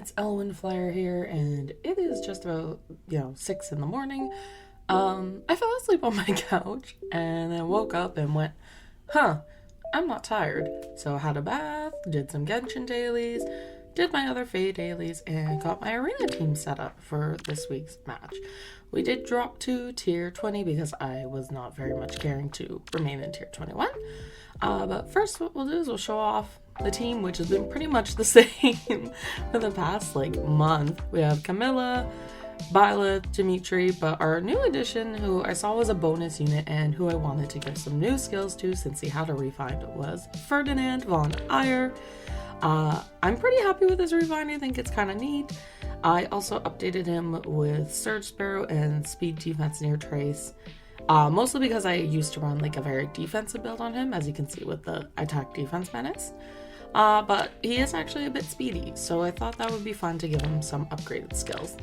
it's Elwyn Flyer here, and it is just about, 6 in the morning. I fell asleep on my couch, and then woke up and went, I'm not tired. So I had a bath, did some Genshin dailies, did my other Fae dailies, and got my arena team set up for this week's match. We did drop to tier 20 because I was not very much caring to remain in tier 21. But first what we'll do is we'll show off the team, which has been pretty much the same for the past month. We have Camilla, Violet, Dimitri, but our new addition, who I saw was a bonus unit and who I wanted to give some new skills to since he had a refind, was Ferdinand von Aegir. I'm pretty happy with his refine. I think it's kind of neat. I also updated him with Surge Sparrow and Speed Defense Near Trace. Mostly because I used to run a very defensive build on him, as you can see with the attack defense menace. But he is actually a bit speedy, so I thought that would be fun to give him some upgraded skills.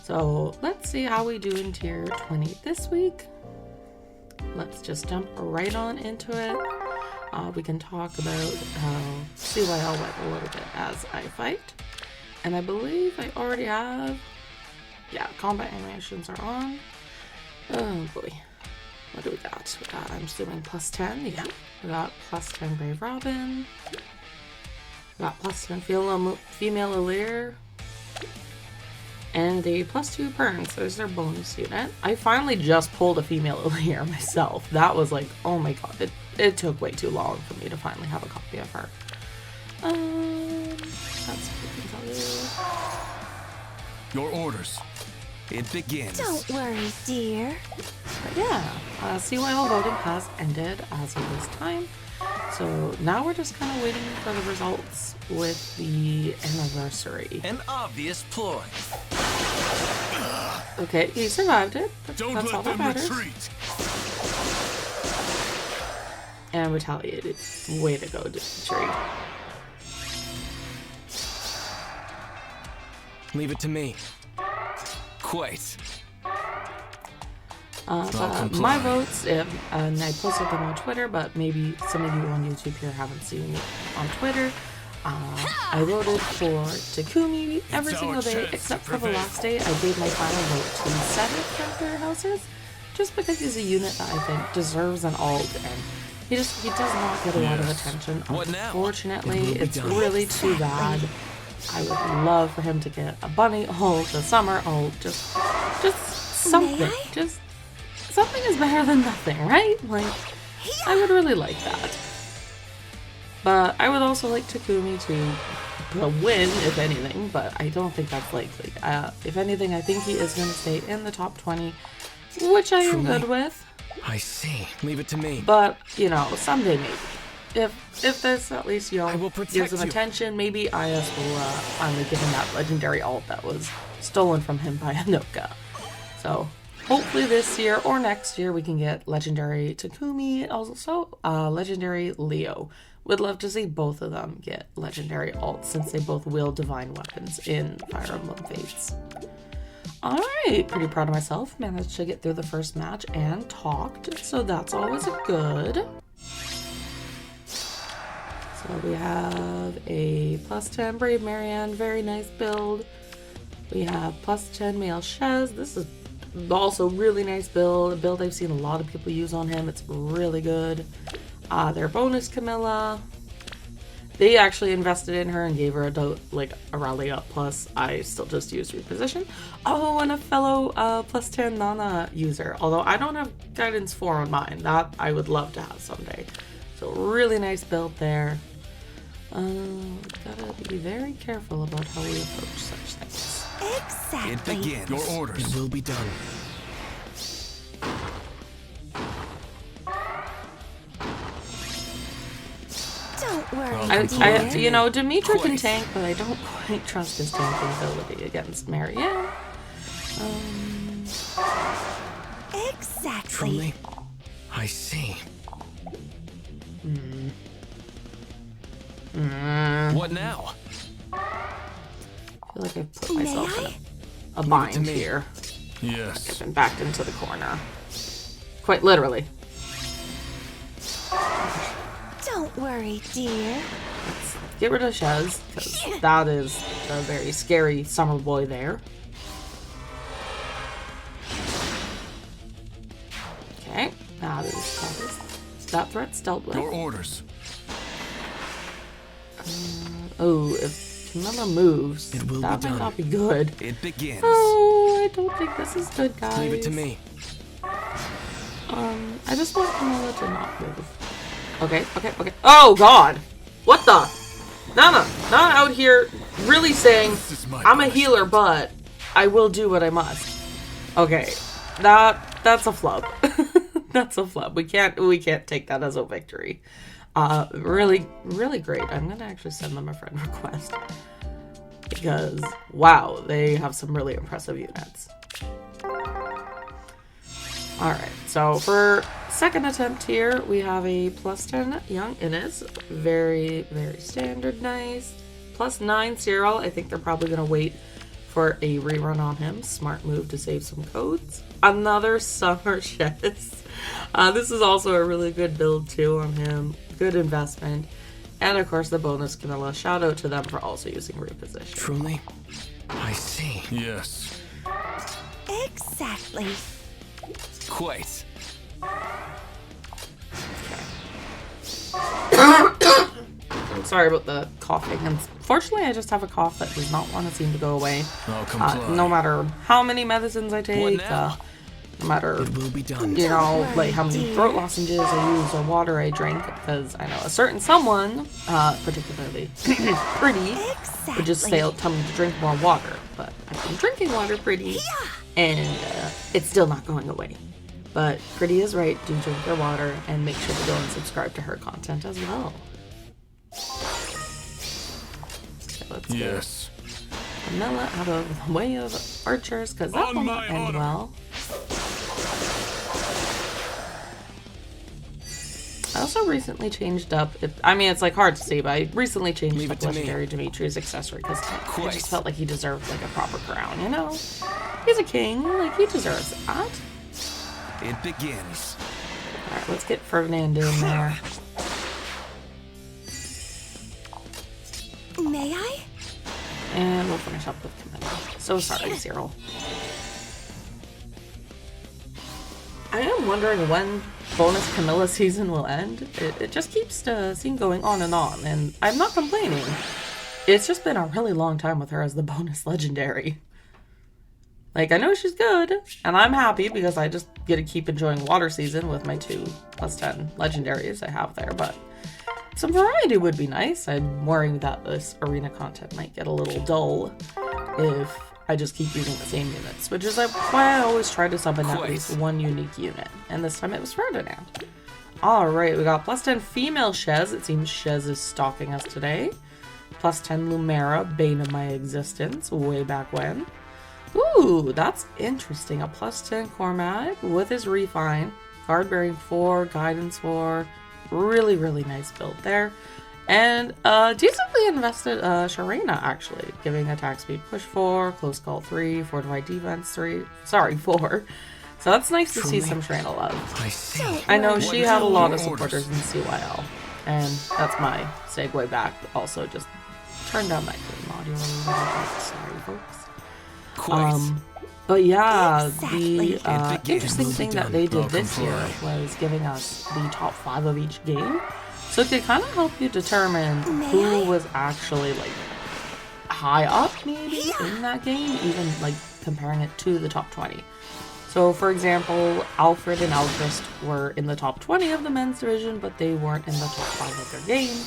So let's see how we do in tier 20 this week. Let's just jump right on into it. We can talk about how CYL went a little bit as I fight. And I believe I already have, combat animations are on. Oh boy, what do we got? We got, I'm assuming plus 10, we got plus 10 Brave Robin. We got plus 10 female Alir. And a plus 2 Perns, there's their bonus unit. I finally just pulled a female Alir myself. That was oh my god, it took way too long for me to finally have a copy of her. That's what I can tell you. Your orders. It begins. Don't worry, dear. But CYL voting has ended as of this time. So now we're just kind of waiting for the results with the anniversary. An obvious ploy. Okay, he survived it. That's all that matters. Retreat. And retaliated. Way to go, Dimitri. Leave it to me. Quite. My votes, and I posted them on Twitter, but maybe some of you on YouTube here haven't seen it on Twitter. I voted for Takumi every single day, except for the last day. I gave my final vote to Cedric from Clear Houses, just because he's a unit that I think deserves an alt, and he does not get a lot of attention. Unfortunately, it's really too bad. I would love for him to get a bunny ult, a summer ult, just something. Just something is better than nothing, right? I would really like that. But I would also like Takumi to win, if anything, but I don't think that's likely. If anything, I think he is going to stay in the top 20, which I am good with. I see. Leave it to me. But, someday maybe. If there's at least, gives him attention, maybe IS will finally give him that legendary ult that was stolen from him by Anoka. So, hopefully this year or next year we can get legendary Takumi, also legendary Leo. Would love to see both of them get legendary ults since they both wield divine weapons in Fire Emblem Fates. Alright, pretty proud of myself. Managed to get through the first match and talked, so that's always good. So we have a plus 10 Brave Marianne, very nice build. We have plus 10 Male Shez. This is also really nice build, a build I've seen a lot of people use on him. It's really good. Their bonus Camilla. They actually invested in her and gave her a rally up plus. I still just use reposition. Oh, and a fellow plus 10 Nana user. Although I don't have guidance 4 on mine. That I would love to have someday. So really nice build there. Gotta be very careful about how we approach such things. Exactly. It begins. Your orders. It will be done. Don't worry, dear. Dimitri can tank, but I don't quite trust his tanking ability against Marianne. Exactly. Truly, I see. What now? I feel like I've put myself in a bind here. Yes. I've been backed into the corner. Quite literally. Don't worry, dear. Let's get rid of Shez, because that is a very scary summer boy there. Okay, that threat's dealt with. Your orders. Oh, if Camilla moves, It will that be might done. not be good. It begins. Oh, I don't think this is good, guys. Leave it to me. I just want Camilla to not move. Okay. Oh, God. What the? Nana, not out here really saying, I'm a healer, but I will do what I must. Okay, that's a flub. That's a flub. We can't take that as a victory. Really, really great. I'm gonna actually send them a friend request because wow, they have some really impressive units. All right, so for second attempt here, we have a +10 young Inez, very, very standard, nice. +9 Cyril. I think they're probably gonna wait for a rerun on him. Smart move to save some codes. Another Summer Shez. This is also a really good build too on him. Good investment. And of course the bonus Camilla. Shout out to them for also using reposition. Truly? I see. Yes. Exactly. Quite. I'm sorry about the coughing. Unfortunately, I just have a cough that does not want to seem to go away. I'll comply. No matter how many medicines I take, no matter, It will be done. you know, like how many throat lozenges I use or water I drink, because I know a certain someone, particularly pretty, would just tell me to drink more water. But I've been drinking water pretty, and it's still not going away. But Pretty is right, do drink your water, and make sure to go and subscribe to her content as well. Okay, let's Yes. get Camilla out of the way of archers, because that won't end well. I also recently changed up, it's like hard to see, but I recently changed up Legendary Dimitri's accessory, because I just felt like he deserved like a proper crown, you know? He's a king, like he deserves that. It begins. Alright, let's get Ferdinand in there. May I? And we'll finish up with Camilla. So sorry, Cyril. I am wondering when bonus Camilla season will end. It just keeps going on, and I'm not complaining. It's just been a really long time with her as the bonus legendary. Like, I know she's good, and I'm happy because I just get to keep enjoying water season with my 2 +10 legendaries I have there, but some variety would be nice. I'm worrying that this arena content might get a little dull if I just keep using the same units, which is why I always try to summon at least one unique unit, and this time it was Ferdinand. Alright, we got +10 female Shez. It seems Shez is stalking us today. +10 Lumera, bane of my existence, way back when. Ooh, that's interesting. A +10 Cormac with his refine, card bearing 4, guidance 4. Really, really nice build there. And decently invested Sharena, actually, giving attack speed push 4, close call 3, fortified defense 3. Sorry, 4. So that's nice to see some Sharena love. I see. I know she had a lot of supporters in CYL, and that's my segue back. Also, just turn down that game audio a little bit. Sorry, folks. But yeah, the interesting thing that they did this year was giving us the top 5 of each game. So it could kind of help you determine who was actually like high up maybe in that game, even like comparing it to the top 20. So for example, Alfred and Alchrist were in the top 20 of the men's division, but they weren't in the top 5 of their game.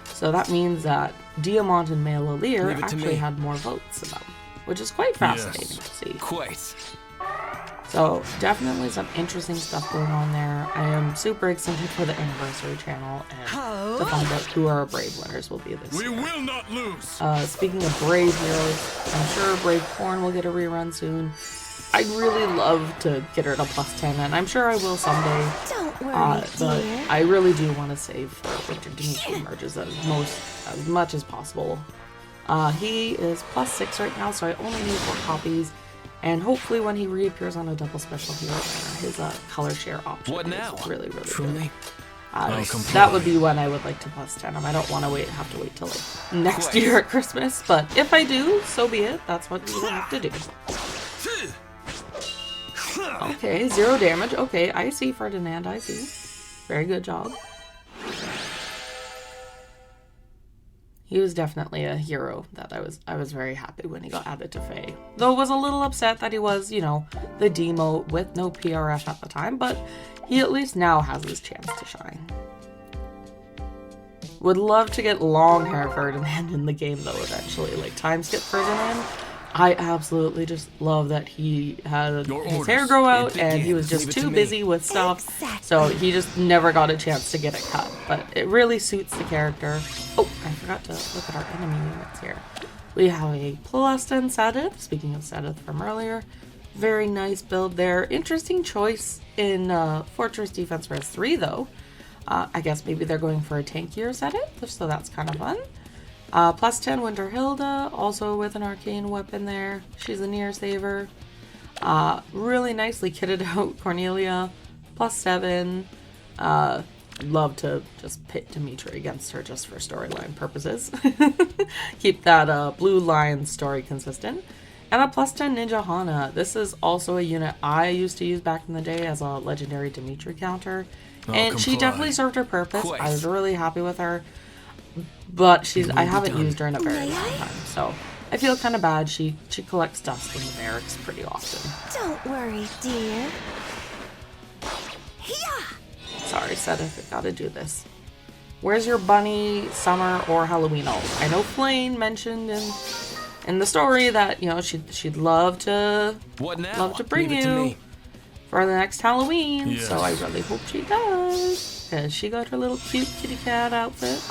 So that means that Diamant and Male Alir actually had more votes than them, which is quite fascinating to see. Quite. So definitely some interesting stuff going on there. I am super excited for the anniversary channel and to find out who our Brave winners will be this year. We will not lose. Speaking of Brave heroes, I'm sure Brave Corn will get a rerun soon. I'd really love to get her to +10, and I'm sure I will someday. Don't worry, But dear. I really do want to save for Winter Dimitri merges as much as possible. He is +6 right now, so I only need 4 copies. And hopefully when he reappears on a double special hero banner, his color share option What now? is really, really Truly? good. That would be when I would like to plus 10 him. I don't want to have to wait till like next year at Christmas, but if I do, so be it. That's what we will have to do. Okay, 0 damage. Okay, I see, Ferdinand, I see. Very good job. He was definitely a hero that I was very happy when he got added to Fae. Though I was a little upset that he was, you know, the demote with no PRF at the time, but he at least now has his chance to shine. Would love to get long hair Ferdinand in the game though eventually, like time skip Ferdinand. I absolutely just love that he had his hair grow out and he was just too busy with stuff, so he just never got a chance to get it cut. But it really suits the character. Oh, I forgot to look at our enemy units here. We have a plus 10 Sadith, speaking of Sadith from earlier. Very nice build there. Interesting choice in Fortress Defense Res 3 though. I guess maybe they're going for a tankier Sadith, so that's kind of fun. Plus 10 Winter Hilda, also with an arcane weapon there. She's a near saver. Really nicely kitted out Cornelia. Plus 7. Love to just pit Dimitri against her just for storyline purposes. Keep that blue lion story consistent. And a plus 10 Ninja Hana. This is also a unit I used to use back in the day as a legendary Dimitri counter. And she definitely served her purpose. I was really happy with her. But I haven't used her in a very long time, so I feel kind of bad. She collects dust in the barracks pretty often. Don't worry, dear. Sorry, Sedith, I gotta do this. Where's your bunny, summer, or Halloween ult? I know Flame mentioned in the story that, you know, she'd love to bring you for the next Halloween. Yes. So I really hope she does. Because she got her little cute kitty cat outfit.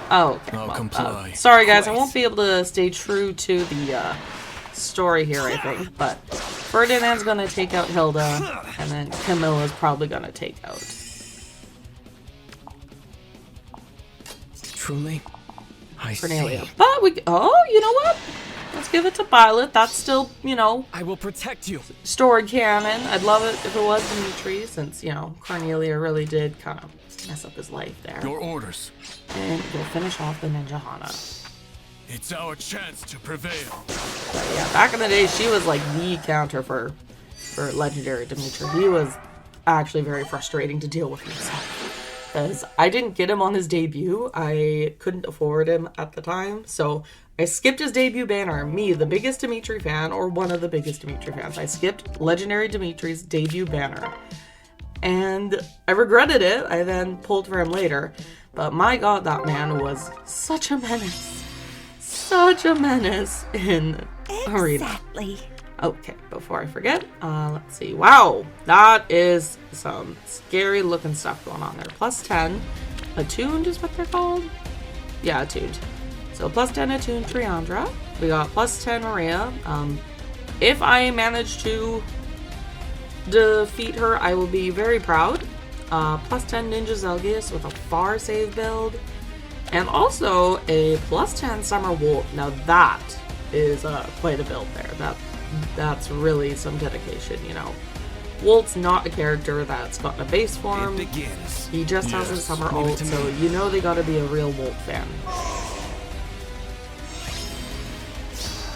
Oh, okay. Well, sorry, guys. I won't be able to stay true to the story here, I think. But Ferdinand's going to take out Hilda. And then Camilla's probably going to take out Truly? Cornelia. But you know what? Let's give it to Violet. That's still, you know, I will protect you. Story canon. I'd love it if it was Dimitri, since, you know, Cornelia really did kind of mess up his life there. Your orders. And we'll finish off the Ninja Hana. It's our chance to prevail. But yeah, back in the day, she was like the counter for legendary Dimitri. He was actually very frustrating to deal with himself. Because I didn't get him on his debut. I couldn't afford him at the time, so I skipped his debut banner. Me, the biggest Dimitri fan, or one of the biggest Dimitri fans. I skipped Legendary Dimitri's debut banner. And I regretted it. I then pulled for him later. But my god, that man was such a menace. Such a menace in Arena. Exactly. Okay, before I forget, let's see. Wow, that is some scary looking stuff going on there. Plus 10. Attuned is what they're called? Yeah, attuned. So plus 10 attuned Triandra. We got plus 10 Maria. If I manage to defeat her, I will be very proud. Plus 10 Ninja Zelgius with a far save build. And also a plus 10 Summer Wolf. Now that is quite a build there. That's really some dedication, you know. Wolf's not a character that's got a base form. He just has a Summer ult, so you know they gotta be a real Wolf fan.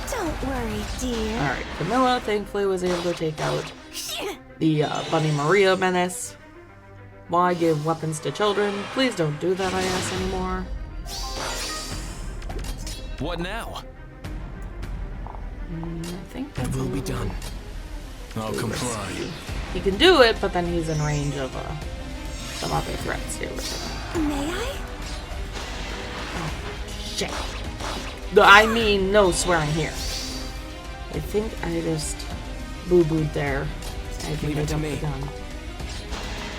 Don't worry, dear. Alright, Camilla thankfully was able to take out the Bunny Maria menace. Why give weapons to children? Please don't do that, I guess, anymore. What now? I think it will be done. I'll comply. He can do it, but then he's in range of some other threats here with him. May I? Oh, shit. I mean, no swearing here. I think I just boo-booed there. I think I jumped the gun.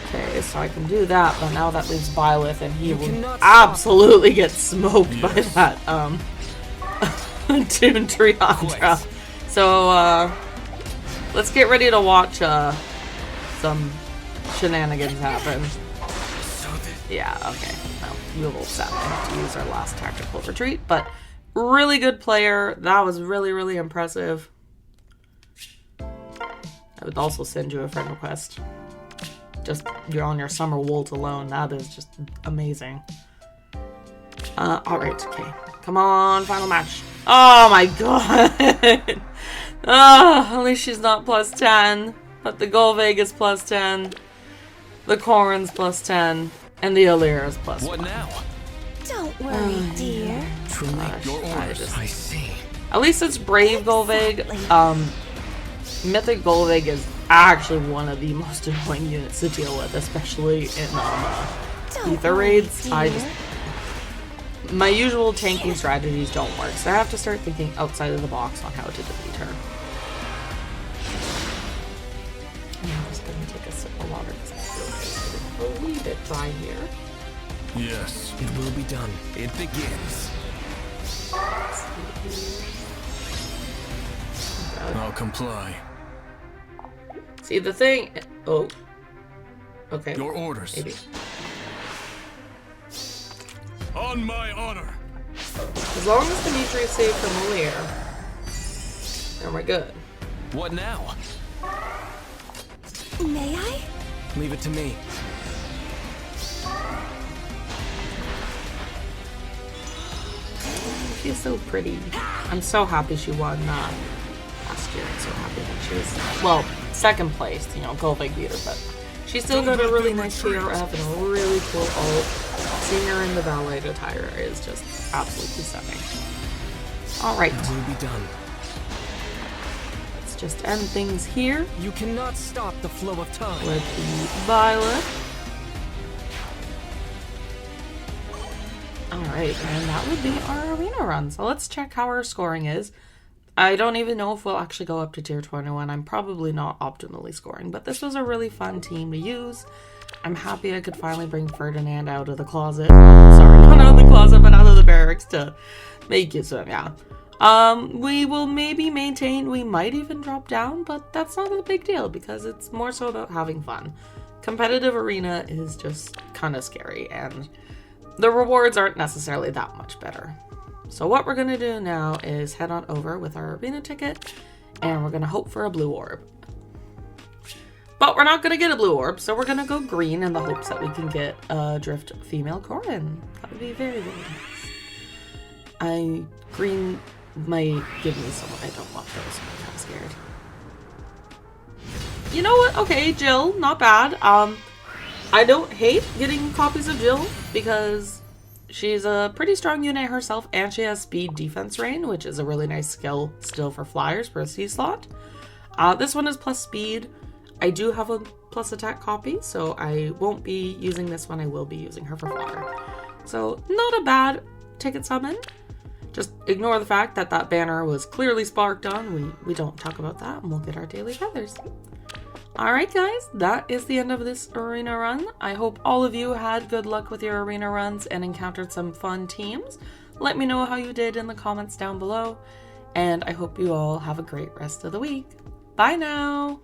Okay, so I can do that, but now that leaves Byleth, and he will absolutely get smoked by that, Toon Triandra. So, let's get ready to watch, some shenanigans happen. Yeah, okay. Well, we will sadly have to use our last tactical retreat, but really good player. That was really, really impressive. I would also send you a friend request. just you're on your summer wolves alone. That is just amazing. Alright, okay. Come on, final match. Oh my god! At least she's not plus 10. But the Golvig is plus 10. The Corrin's plus 10. And the Alir is plus 1. What now? Don't worry, dear. Truly, your orders. I see. At least it's Brave Golvig. Mythic Golvig is actually one of the most annoying units to deal with, especially in Ether raids. My usual tanking strategies don't work, so I have to start thinking outside of the box on how to defeat her. I'm just gonna take a sip of water because I feel like it's a wee bit dry here. Yes, it will be done. It begins. I'll comply. See, the thing... Oh. Okay. Your orders. Maybe. On my honor. As long as Dimitri is safe from Alir, then we're good. What now? May I? Leave it to me. She's so pretty. I'm so happy she won last year. I'm so happy that she was, well, second place. You know, Golvig beat her, but she still got a really nice TRF and a really cool ult. Seeing her in the ballet attire is just absolutely stunning. Alright. It will be done. Let's just end things here. You cannot stop the flow of time. With the Violet. Alright, and that would be our arena run. So let's check how our scoring is. I don't even know if we'll actually go up to tier 21. I'm probably not optimally scoring, but this was a really fun team to use. I'm happy I could finally bring Ferdinand out of the closet. Sorry, not out of the closet, but out of the barracks to make use of him, yeah. We will maybe maintain, we might even drop down, but that's not a big deal because it's more so about having fun. Competitive arena is just kind of scary, and the rewards aren't necessarily that much better. So what we're going to do now is head on over with our arena ticket, and we're going to hope for a blue orb. But we're not going to get a blue orb, so we're going to go green in the hopes that we can get a Drift female Corrin. That would be very, very nice. Green might give me someone I don't want those, so I'm kind of scared. You know what? Okay, Jill, not bad. I don't hate getting copies of Jill because she's a pretty strong unit herself, and she has speed defense rain, which is a really nice skill still for flyers for a C slot. This one is plus speed. I do have a plus attack copy, so I won't be using this one. I will be using her for flyer. So not a bad ticket summon. Just ignore the fact that that banner was clearly sparked on. We don't talk about that, and we'll get our daily feathers. Alright guys, that is the end of this arena run. I hope all of you had good luck with your arena runs and encountered some fun teams. Let me know how you did in the comments down below, and I hope you all have a great rest of the week. Bye now!